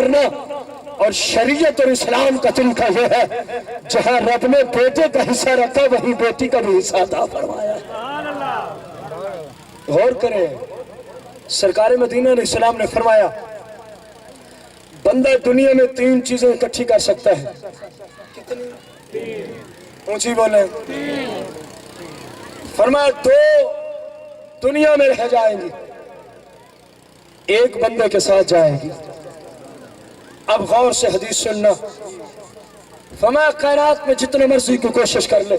کرنا، اور شریعت اور اسلام کا طریقہ یہ ہے جہاں رب نے بیٹے کا حصہ رکھا وہیں بیٹی کا بھی حصہ عطا فرمایا ہے۔ غور کریں، سرکار مدینہ علیہ السلام نے فرمایا بندہ دنیا میں 3 چیزیں اکٹھی کر سکتا ہے۔ کتنی؟ 3۔ اونچی بولیں۔ فرمایا 2 دنیا میں رہ جائیں گی، 1 بندے کے ساتھ جائے گی۔ اب غور سے حدیث سننا، فرمایا کائنات میں جتنے مرضی کی کوشش کر لے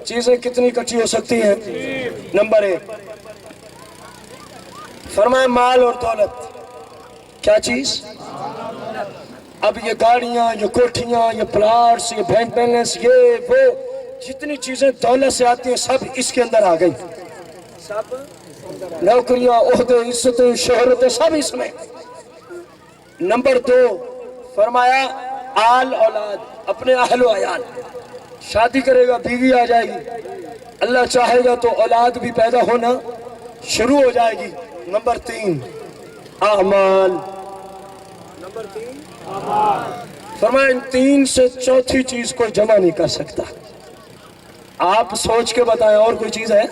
چیزیں کتنی اکٹھی ہو سکتی ہیں؟ نمبر 1، فرمایا مال اور دولت۔ کیا چیز؟ اب یہ گاڑیاں، یہ کوٹھیاں، یہ پلاٹس، یہ بینک بیلنس، یہ وہ جتنی چیزیں دولت سے آتی ہیں سب اس کے اندر آ گئی، سب نوکریاں، عہدے، عزتیں، شہرتیں سب اس میں۔ نمبر 2، فرمایا آل اولاد، اپنے اہل و عیال، شادی کرے گا بیوی آ جائے گی، اللہ چاہے گا تو اولاد بھی پیدا ہونا شروع ہو جائے گی۔ نمبر 3، اعمال۔ نمبر 3، فرمایا ان 3 سے چوتھی چیز کوئی جمع نہیں کر سکتا۔ آپ سوچ کے بتائیں اور کوئی چیز ہے؟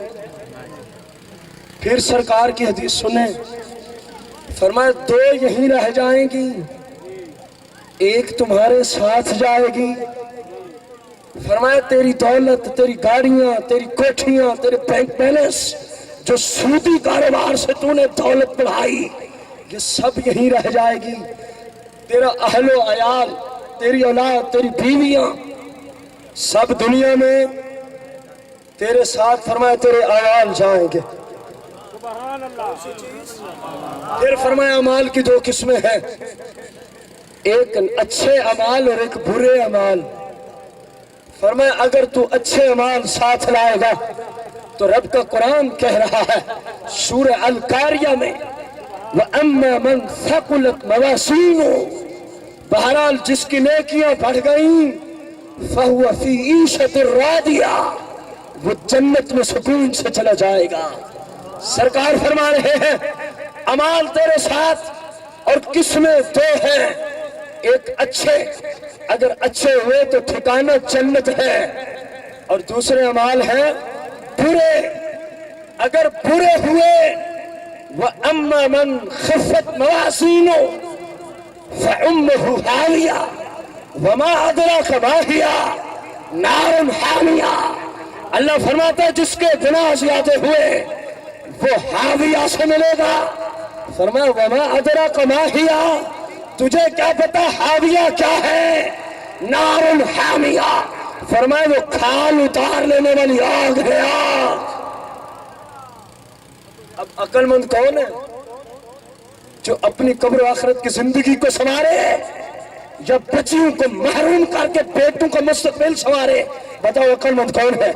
پھر سرکار کی حدیث سنیں، فرمایا 2 یہیں رہ جائیں گی، 1 تمہارے ساتھ جائے گی۔ فرمایا تیری دولت، تیری گاڑیاں، تیری کوٹھیاں، تیرے بینک بیلنس، جو سودی کاروبار سے تو نے دولت بڑھائی، یہ سب یہیں رہ جائے گی۔ تیرا اہل و عیال، تیری اولاد، تیری بیویاں سب دنیا میں تیرے ساتھ، فرمایا تیرے اعمال جائیں گے۔ پھر فرمایا اعمال کی 2 قسمیں ہیں، ایک اچھے اعمال اور ایک برے اعمال۔ فرمایا اگر تو اچھے اعمال ساتھ لائے گا تو رب کا قرآن کہہ رہا ہے سورہ القاریہ میں وَأَمَّا مَنْ ثَقُلَتْ مَوَازِينُهُ، بہرحال جس کی نیکیاں بڑھ گئیں فَهُوَ فِي عِيشَةٍ رَاضِيَةٍ، وہ جنت میں سکون سے چلا جائے گا۔ سرکار فرما رہے ہیں اعمال تیرے ساتھ اور قسمیں 2 ہیں، ایک اچھے، اگر اچھے ہوئے تو ٹھکانہ جنت ہے، اور دوسرے اعمال ہیں برے، اگر برے ہوئے وَأَمَّا مَنْ خِفَّتْ مَوَازِينُهُ فَأُمُّهُ هَاوِيَةٌ وَمَا أَدْرَاكَ مَا هِيَ نَارٌ حَامِيَةٌ۔ اللہ فرماتا ہے جس کے گناہ زیادہ ہوئے وہ حاویہ سے ملے گا۔ فرمایا وَمَا أَدْرَاكَ مَا هِيَ، تجھے کیا پتا حاویہ کیا ہے؟ نَارٌ حَامِيَةٌ، فرمایا وہ کھال اتار لینے والی آگ ہے، آگ۔ اب عقل مند کون ہے؟ جو اپنی قبر و آخرت کی زندگی کو سنوارے یا بچیوں کو محروم کر کے بیٹوں کا مستقبل سنوارے؟ بتاؤ عقل مند کون ہے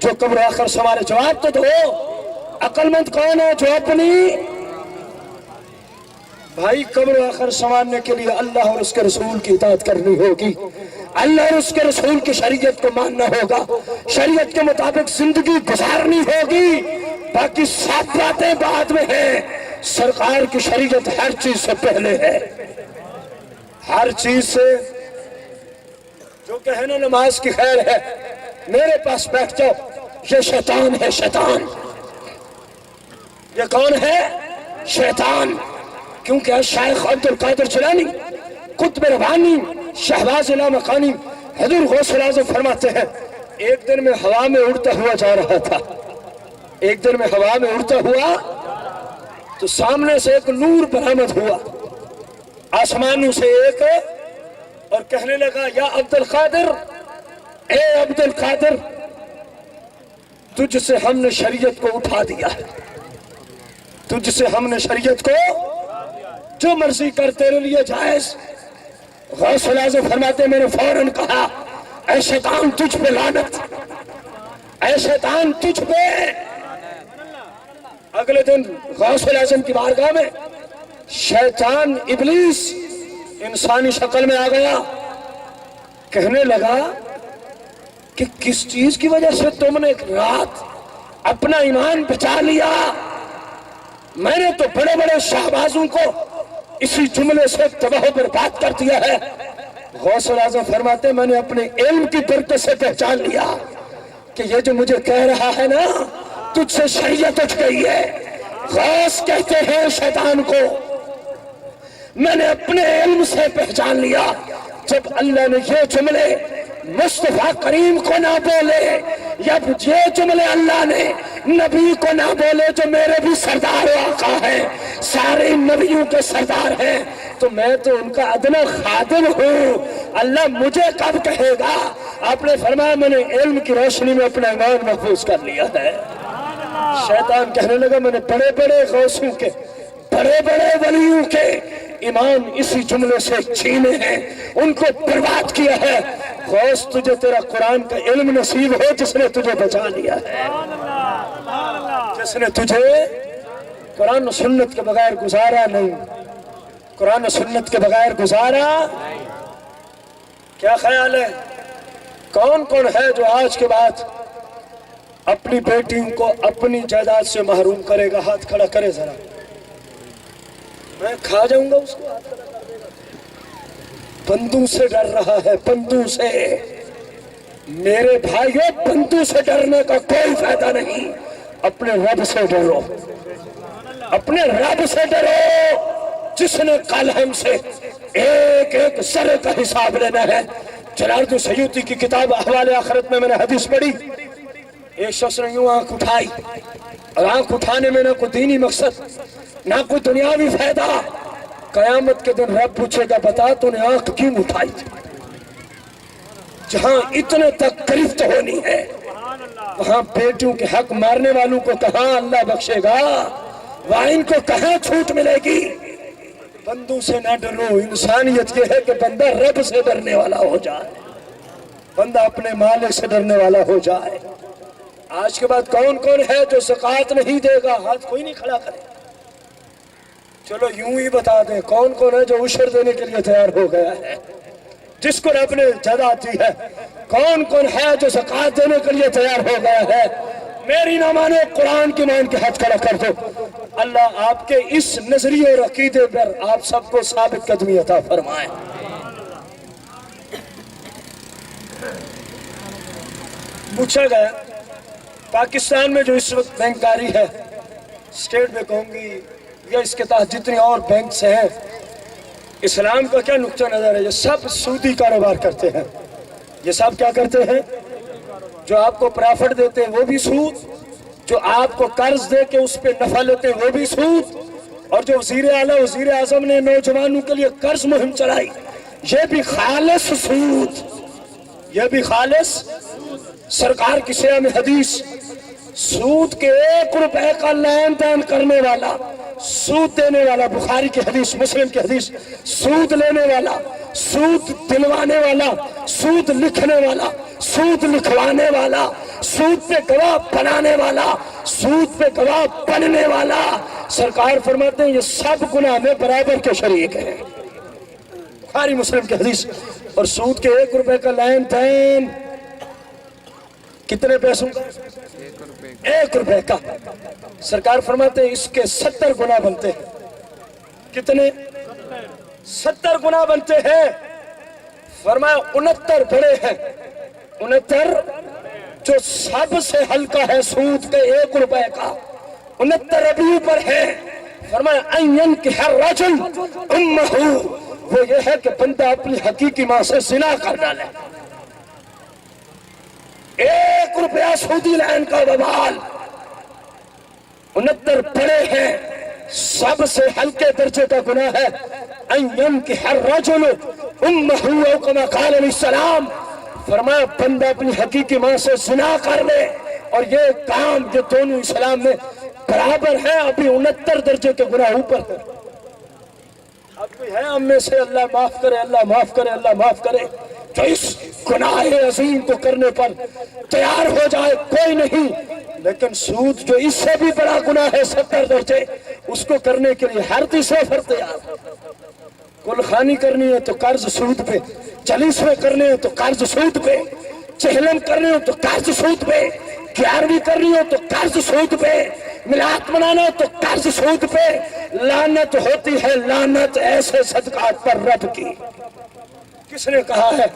جو قبر و آخرت سنوارے؟ جواب تو دو، عقل مند کون ہے جو اپنی بھائی قبر و آخر سنوارنے کے لیے اللہ اور اس کے رسول کی اطاعت کرنی ہوگی، اللہ اور اس کے رسول کی شریعت کو ماننا ہوگا، شریعت کے مطابق زندگی گزارنی ہوگی، باقی 7 باتیں بعد میں ہیں۔ سرکار کی شریعت ہر چیز سے پہلے ہے، ہر چیز سے۔ جو کہنا نماز کی خیر ہے میرے پاس بیٹھ جاؤ، یہ شیطان ہے، شیطان۔ یہ کون ہے؟ شیطان۔ کیونکہ شیخ عبد القادر جیلانی قطب ربانی شہباز لامکانی حضور غوث اعظم فرماتے ہیں ایک دن میں ہوا میں اڑتا ہوا جا رہا تھا، ایک دن میں ہوا میں اڑتا ہوا تو سامنے سے ایک نور برآمد ہوا آسمانوں سے ایک، اور کہنے لگا یا عبد القادر، اے عبد القادر، تجھ سے ہم نے شریعت کو اٹھا دیا ہے، تجھ سے ہم نے شریعت کو جو مرضی کر تیرے لیے جائز۔ غوث اعظم فرماتے میں نے فوراً کہا اے شیطان تجھ پہ لعنت، اے شیطان تجھ پہ۔ اگلے دن غوث اعظم کی بارگاہ میں شیطان ابلیس انسانی شکل میں آ گیا، کہنے لگا کہ کس چیز کی وجہ سے تم نے ایک رات اپنا ایمان بچا لیا؟ میں نے تو بڑے بڑے شہبازوں کو اسی جملے سے تباہ و برباد کر دیا ہے۔ غوث اعظم فرماتے ہیں میں نے اپنے علم کی برکت سے پہچان لیا کہ یہ جو مجھے کہہ رہا ہے نا تجھ سے شریعت اٹھ گئی ہے۔ غوث کہتے ہیں شیطان کو میں نے اپنے علم سے پہچان لیا، جب اللہ نے یہ جملے مصطفیٰ کریم کو نہ بولے، یا یہ جملے اللہ نے نبی کو نہ بولے جو میرے بھی سردار و آقا ہیں، سارے نبیوں کے سردار ہیں، تو میں تو ان کا ادنا خادم ہوں، اللہ مجھے کب کہے گا؟ آپ نے فرمایا میں نے علم کی روشنی میں اپنا ایمان محفوظ کر لیا ہے۔ شیطان کہنے لگا میں نے بڑے بڑے غوثوں کے، بڑے بڑے ولیوں کے ایمان اسی جملے سے چھینے ہیں، ان کو برباد کیا ہے۔ غوث تجھے تیرا قرآن کا علم نصیب ہو جس نے تجھے بچا لیا ہے، جس نے تجھے قرآن و سنت کے بغیر گزارا نہیں، قرآن و سنت کے بغیر گزارا۔ کیا خیال ہے کون کون ہے جو آج کے بعد اپنی بیٹیوں کو اپنی جائیداد سے محروم کرے گا؟ ہاتھ کھڑا کرے ذرا، میں کھا جاؤں گا اس کو۔ ہاتھ کھڑا کر دے گا۔ بندوں سے ڈر رہا ہے، بندوں سے۔ میرے بھائیوں بندوں سے ڈرنے کا کوئی فائدہ نہیں، اپنے رب سے ڈرو، اپنے رب سے ڈرو جس نے کل ہم سے ایک ایک ذرے کا حساب لینا ہے۔ جلالالدین سیوطی کی کتاب احوال آخرت میں نے حدیث پڑھی، ایک شخص نے یوں آنکھ اٹھائی، اور آنکھ اٹھانے میں نہ کوئی دینی مقصد نہ کوئی دنیاوی فائدہ۔ قیامت کے دن رب پوچھے گا بتا تو نے آنکھ کیوں اٹھائی؟ جہاں اتنے تک گرفت ہونی ہے وہاں بیٹیوں کے حق مارنے والوں کو کہاں اللہ بخشے گا؟ وہاں ان کو کہاں چھوٹ ملے گی؟ بندوں سے نہ ڈرو، انسانیت یہ ہے کہ بندہ رب سے ڈرنے والا ہو جائے، بندہ اپنے مالک سے ڈرنے والا ہو جائے۔ آج کے بعد کون کون ہے جو زکوٰۃ نہیں دے گا؟ ہاتھ کوئی نہیں کھڑا کرے۔ چلو یوں ہی بتا دیں کون کون ہے جو عشر دینے کے لیے تیار ہو گیا ہے جس کو رب نے جائیداد دی ہے؟ کون کون ہے جو زکوٰۃ دینے کے لیے تیار ہو گیا ہے؟ میری نہ مانے قرآن کی مان کے ہاتھ کھڑا کر دو۔ اللہ آپ کے اس نظریے اور عقیدے پر آپ سب کو ثابت قدمی عطا فرمائے۔ پوچھا گیا پاکستان میں جو اس وقت بینکاری ہے، اسٹیٹ بینک ہوں گی یا اس کے تحت جتنی اور بینکس ہیں، اسلام کا کیا نقطہ نظر ہے؟ یہ سب سودی کاروبار کرتے ہیں۔ یہ سب کیا کرتے ہیں؟ جو آپ کو پرافٹ دیتے ہیں وہ بھی سود، جو آپ کو قرض دے کے اس پہ نفع لیتے ہیں وہ بھی سود، اور جو وزیر اعلیٰ وزیر اعظم نے نوجوانوں کے لیے قرض مہم چلائی یہ بھی خالص سود، یہ بھی خالص۔ سرکار کی سیاہ میں حدیث، سود کے 1 روپے کا لین دین کرنے والا، سود دینے والا، بخاری کی حدیث، مسلم کی حدیث، سود لینے والا، سود دلوانے والا، سود لکھنے والا، سود لکھوانے والا، سود پہ گواہ بنانے والا، سود پہ گواہ بننے والا، سرکار فرماتے ہیں یہ سب گناہ میں برابر کے شریک ہیں۔ بخاری مسلم کی حدیث۔ اور سود کے 1 روپے کا لین دین کتنے پیسوں کا؟ 1 روپے کا۔ سرکار فرماتے ہیں اس کے 70 گنا بنتے ہیں۔ کتنے؟ 70 گنا بنتے ہیں۔ فرمایا 69 بڑے ہیں، 69 جو سب سے ہلکا ہے سود کے 1 روپے کا، 69 ابھی اوپر ہے۔ فرمایا ان ينكح الرجل امه، وہ یہ ہے کہ بندہ اپنی حقیقی ماں سے زنا کر ڈالے۔ 1 روپیہ سودی لین کا وبال۔ 69 بڑے ہیں، سب سے ہلکے درجے کا گناہ ہے ان ينكح الرجل امه او كما قال علیہ السلام، فرمایا بندہ اپنی حقیقی ماں سے زنا کر لے، اور یہ کام جو دونوں اسلام میں برابر ہیں، ابھی 69 درجے کے گناہ اوپر ہے۔ اب کوئی ہے ہم میں سے اللہ معاف کرے، اللہ معاف کرے، اللہ معاف کرے، جو اس گناہ عظیم کو کرنے پر تیار ہو جائے؟ کوئی نہیں۔ لیکن سود جو اس سے بھی بڑا گناہ ہے 70 درجے، اس کو کرنے کے لیے ہر تیسرا فرد تیار۔ کل خانی کرنی ہے تو قرض سود پہ، چلیسویں کرنے ہو تو قرض سود پہ، چہلم کرنے ہو تو قرض سود پہ، 11ویں کرنی ہو تو قرض سود پہ، ملاد منانا ہو تو قرض سود پہ، لعنت ہوتی ہے لعنت ایسے صدقات پر رب کی۔ کس نے کہا ہے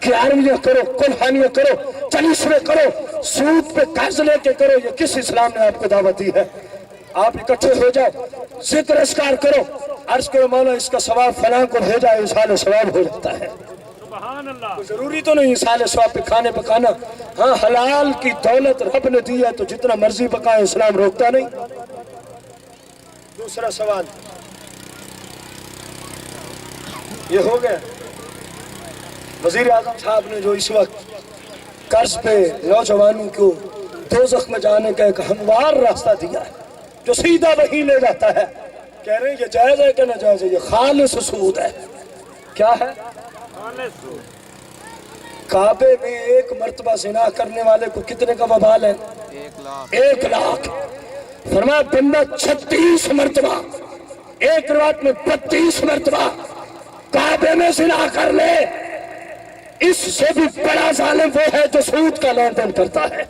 کہ آرمیاں کرو، قربانیاں کرو، چلیسویں کرو، سود پہ قرض لے کے کرو؟ یہ کس اسلام نے آپ کو دعوت دی ہے؟ آپ اکٹھے ہو جاؤ، ذکر اذکار کرو، عرض کرو مولا اس کا ثواب فلاں کو بھیجا، ایصال ثواب ہو جاتا ہے۔ ضروری تو نہیں ایصال ثواب پہ کھانے پکانا، ہاں حلال کی دولت رب نے دی ہے تو جتنا مرضی پکائے، اسلام روکتا نہیں۔ دوسرا سوال یہ ہو گیا، وزیر اعظم صاحب نے جو اس وقت قرض پہ نوجوانوں کو دوزخ میں جانے کا ایک ہموار راستہ دیا ہے جو سیدھا وہی لے جاتا ہے، کہہ رہے ہیں یہ جائز ہے کہ ناجائز ہے؟ یہ خالص سود ہے۔ کیا ہے؟ کعبے میں ایک مرتبہ زنا کرنے والے کو کتنے کا وبال ہے؟ 1 لاکھ۔ فرمایا بندہ 36 مرتبہ، ایک روایت میں 32 مرتبہ کعبے میں زنا کر لے، اس سے بھی بڑا ظالم وہ ہے جو سود کا لین دین کرتا ہے۔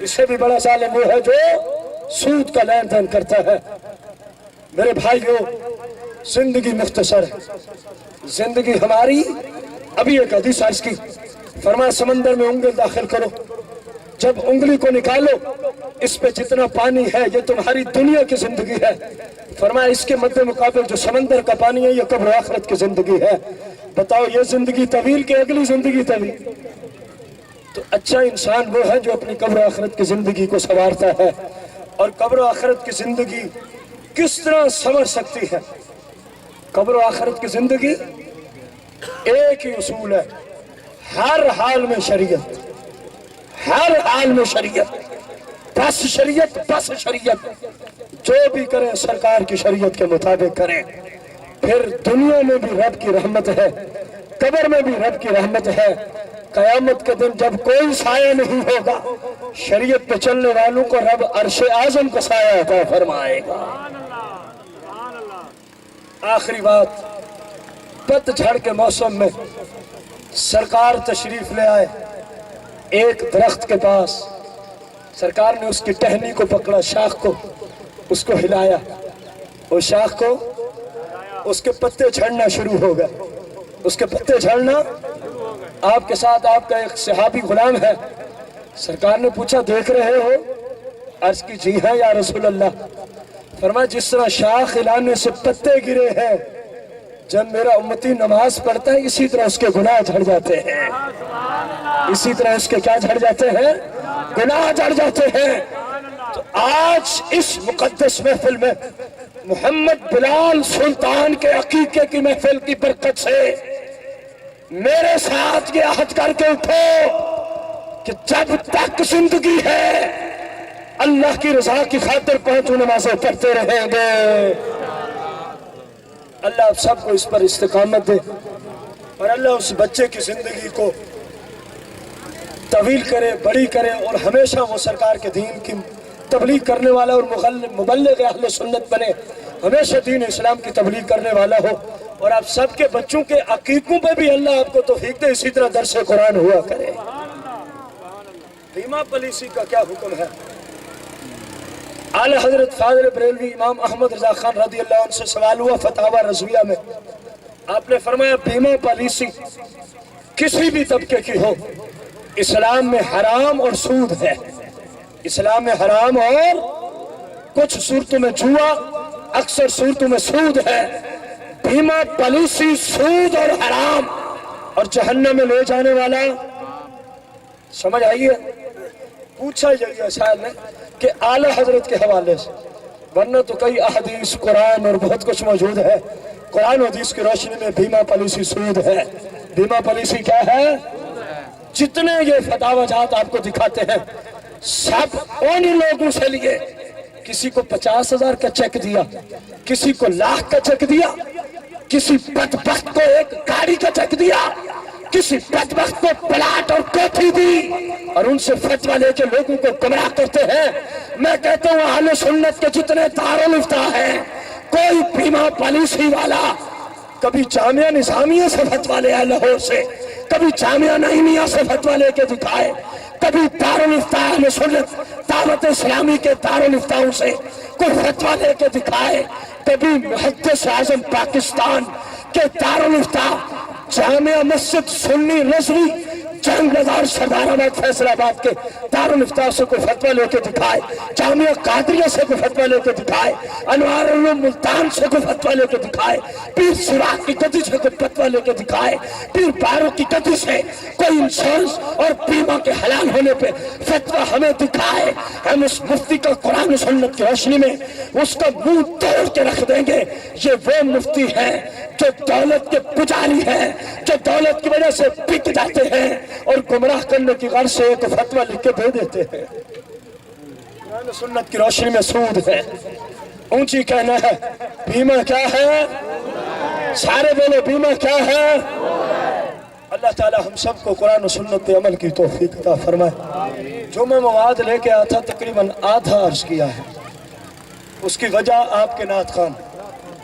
اس سے بھی بڑا ظالم وہ ہے جو سود کا لین دین کرتا ہے۔ میرے بھائیو، زندگی مختصر ہے، زندگی ہماری۔ ابھی ایک حدیث عرض کی، فرمایا سمندر میں انگلی داخل کرو، جب انگلی کو نکالو اس پہ جتنا پانی ہے یہ تمہاری دنیا کی زندگی ہے۔ فرمایا اس کے مد مقابل جو سمندر کا پانی ہے یہ قبر و آخرت کی زندگی ہے۔ بتاؤ یہ زندگی طویل کہ اگلی زندگی طویل؟ تو اچھا انسان وہ ہے جو اپنی قبر و آخرت کی زندگی کو سنوارتا ہے۔ اور قبر و آخرت کی زندگی کس طرح سنور سکتی ہے؟ قبر و آخرت کی زندگی ایک ہی اصول ہے، ہر حال میں شریعت، ہر حال میں شریعت، بس شریعت، بس شریعت، جو بھی کریں سرکار کی شریعت کے مطابق کریں۔ پھر دنیا میں بھی رب کی رحمت ہے، قبر میں بھی رب کی رحمت ہے۔ قیامت کے دن جب کوئی سایہ نہیں ہوگا، شریعت پہ چلنے والوں کو رب عرش اعظم کا سایہ عطا فرمائے گا۔ آخری بات، پت جھڑ کے موسم میں سرکار تشریف لے آئے ایک درخت کے پاس، سرکار نے اس کی ٹہنی کو پکڑا، شاخ کو، اس کو ہلایا، وہ شاخ کو اس کے پتے جھڑنا شروع ہو گئے، اس کے پتے جھڑنا۔ آپ کے ساتھ آپ کا ایک صحابی غلام ہے، سرکار نے پوچھا دیکھ رہے ہو؟ عرض کی جی ہاں یا رسول اللہ۔ فرمایا جس طرح شاخ ہلانے سے پتے گرے ہیں، جب میرا امتی نماز پڑھتا ہے اسی طرح اس کے گناہ جھڑ جاتے ہیں، اسی طرح اس کے کیا جھڑ جاتے ہیں؟ گناہ جھڑ جاتے ہیں۔ تو آج اس مقدس محفل میں محمد بلال سلطان کے عقیقے کی محفل کی برکت سے میرے ساتھ یہ عہد کر کے اٹھو کہ جب تک زندگی ہے اللہ کی رضا کی خاطر پانچوں نمازیں پڑھتے رہیں گے۔ اللہ آپ سب کو اس پر استقامت دے، اور اللہ اس بچے کی زندگی کو طویل کرے، بڑی کرے، اور ہمیشہ وہ سرکار کے دین کی تبلیغ کرنے والا اور مبلغ اہل سنت بنے، ہمیشہ دین اسلام کی تبلیغ کرنے والا ہو۔ اور آپ سب کے بچوں کے عقیقوں پہ بھی اللہ آپ کو توفیق دے، اسی طرح درس قرآن ہوا کرے۔ بیمہ پالیسی کا کیا حکم ہے؟ اعلی حضرت فاضل بریلوی امام احمد رضا خان رضی اللہ عنہ سے سوال ہوا فتاوی رضویہ میں، آپ نے فرمایا بیمہ پالیسی کسی بھی طبقے کی ہو، اسلام میں حرام اور سود ہے، اسلام میں حرام اور کچھ صورتوں میں جوا، اکثر صورتوں میں سود ہے۔ بیمہ پالیسی سود اور حرام اور جہنم میں لے جانے والا، سمجھ آئیے؟ پوچھا یہی ہے شاید نے کہ اعلی حضرت کے حوالے سے، ورنہ تو کئی احادیث قرآن اور بہت کچھ موجود ہے۔ قرآن و حدیث کی روشنی میں بیمہ پالیسی سود ہے۔ بیمہ پالیسی کیا ہے؟ جتنے یہ فتاوی جات آپ کو دکھاتے ہیں سب ان لوگوں سے لیے، کسی کو 50,000 کا چیک دیا، کسی کو 1,00,000 کا چیک دیا، کسی بدبخت کو ایک گاڑی کا چیک دیا، کسی بدبخت کو پلاٹ اور کوٹھی دی، اور ان سے فتویٰ لے کے لوگوں کو گمراہ کرتے ہیں۔ میں کہتا ہوں اہل سنت کے جتنے دارالفتہ ہیں، کوئی بیمہ پالیسی والا کبھی جامعہ نظامیہ سے فتویٰ لے آئے لاہور سے، کبھی جامعہ نعیمیہ سے فتویٰ لے کے دکھائے، کبھی دارالفتاء اہل سنت دعوت اسلامی کے دارالفتاؤں سے کوئی فتویٰ لے کے دکھائے، کبھی محدث اعظم پاکستان کے دارالفتاء جامعہ مسجد سنی رضوی جنگ بازار سردار آباد فیصل آباد کے دارالفتاء سے کوئی فتویٰ لے کے دکھائے، جامعہ قادریہ سے کوئی فتویٰ لے کے دکھائے، انوار العلوم ملتان سے کوئی فتویٰ لے کے دکھائے، پیر سراغ کی گدی سے کوئی فتویٰ لے کے دکھائے، پیر بارو کی گدی سے کوئی انشورنس اور بیمہ کے حلال ہونے پہ فتویٰ ہمیں دکھائے، ہم اس مفتی کا قرآن و سنت کی روشنی میں اس کا منہ توڑ کے رکھ دیں گے۔ یہ وہ مفتی ہیں جو دولت کے پجاری ہیں، جو دولت کی وجہ سے بک جاتے ہیں اور گمراہ کرنے کی غرض سے ایک فتویٰ لکھ کے دے دیتے ہیں۔ قرآن و سنت کی روشنی میں سود ہے، اونچی کہنا ہے بیمہ کیا ہے؟ سارے بولو بیمہ کیا ہے؟ اللہ تعالی ہم سب کو قرآن و سنت پہ عمل کی توفیق عطا فرمائے۔ جو میں مواد لے کے آیا تھا تقریباً آدھا عرض کیا ہے، اس کی وجہ آپ کے نعت خوان